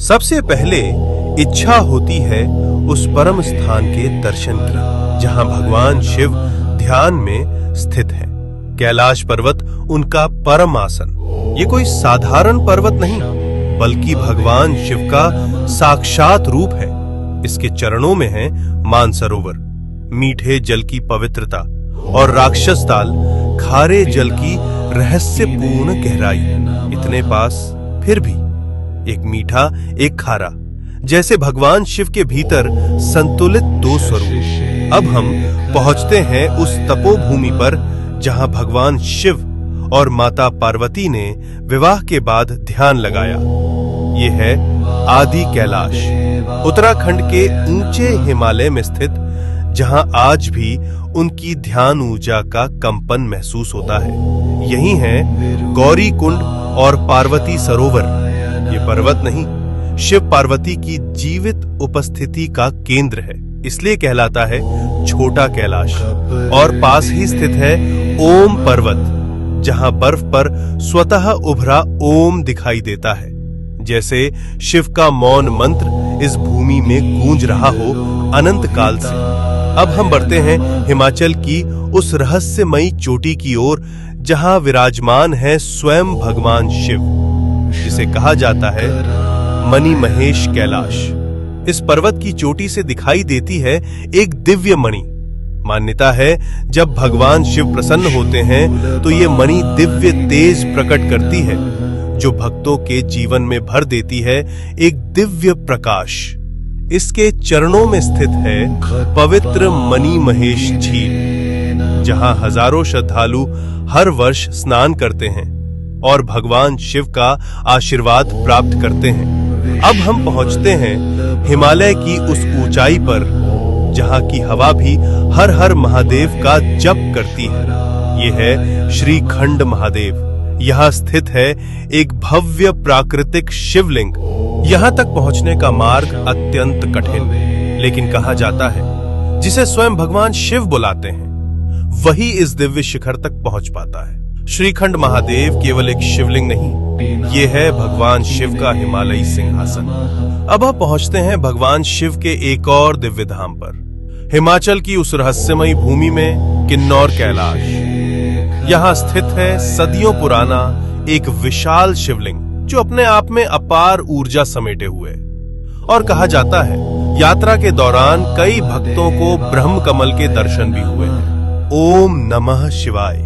सबसे पहले इच्छा होती है उस परम स्थान के दर्शन की जहां भगवान शिव ध्यान में स्थित है। कैलाश पर्वत उनका परम आसन। ये कोई साधारण पर्वत नहीं बल्कि भगवान शिव का साक्षात रूप है। इसके चरणों में है मानसरोवर, मीठे जल की पवित्रता, और राक्षस ताल, खारे जल की रहस्यपूर्ण गहराई। इतने पास फिर भी एक मीठा एक खारा, जैसे भगवान शिव के भीतर संतुलित दो स्वरूप। अब हम पहुंचते हैं उस तपोभूमि पर जहां भगवान शिव और माता पार्वती ने विवाह के बाद ध्यान लगाया। ये है आदि कैलाश, उत्तराखंड के ऊंचे हिमालय में स्थित, जहां आज भी उनकी ध्यान ऊर्जा का कंपन महसूस होता है। यही है गौरी कुंड और पार्वती सरोवर। ये पर्वत नहीं, शिव पार्वती की जीवित उपस्थिति का केंद्र है, इसलिए कहलाता है छोटा कैलाश। और पास ही स्थित है ओम पर्वत, जहां बर्फ पर स्वतः उभरा ओम दिखाई देता है, जैसे शिव का मौन मंत्र इस भूमि में गूंज रहा हो अनंत काल से। अब हम बढ़ते हैं हिमाचल की उस रहस्यमयी चोटी की ओर जहां विराजमान है स्वयं भगवान शिव, जिसे कहा जाता है मणि महेश कैलाश। इस पर्वत की चोटी से दिखाई देती है एक दिव्य मणि। मान्यता है जब भगवान शिव प्रसन्न होते हैं तो ये मणि दिव्य तेज प्रकट करती है, जो भक्तों के जीवन में भर देती है एक दिव्य प्रकाश। इसके चरणों में स्थित है पवित्र मणि महेश झील, जहां हजारों श्रद्धालु हर वर्ष स्नान करते हैं और भगवान शिव का आशीर्वाद प्राप्त करते हैं। अब हम पहुंचते हैं हिमालय की उस ऊंचाई पर जहां की हवा भी हर हर महादेव का जप करती है। ये है श्रीखंड महादेव। यहाँ स्थित है एक भव्य प्राकृतिक शिवलिंग। यहाँ तक पहुंचने का मार्ग अत्यंत कठिन, लेकिन कहा जाता है जिसे स्वयं भगवान शिव बुलाते हैं वही इस दिव्य शिखर तक पहुंच पाता है। श्रीखंड महादेव केवल एक शिवलिंग नहीं, ये है भगवान शिव का हिमालयी सिंहासन। अब हम पहुंचते हैं भगवान शिव के एक और दिव्य धाम पर, हिमाचल की उस रहस्यमयी भूमि में किन्नौर कैलाश। यहाँ स्थित है सदियों पुराना एक विशाल शिवलिंग, जो अपने आप में अपार ऊर्जा समेटे हुए। और कहा जाता है यात्रा के दौरान कई भक्तों को ब्रह्म कमल के दर्शन भी हुए हैं। ओम नमः शिवाय।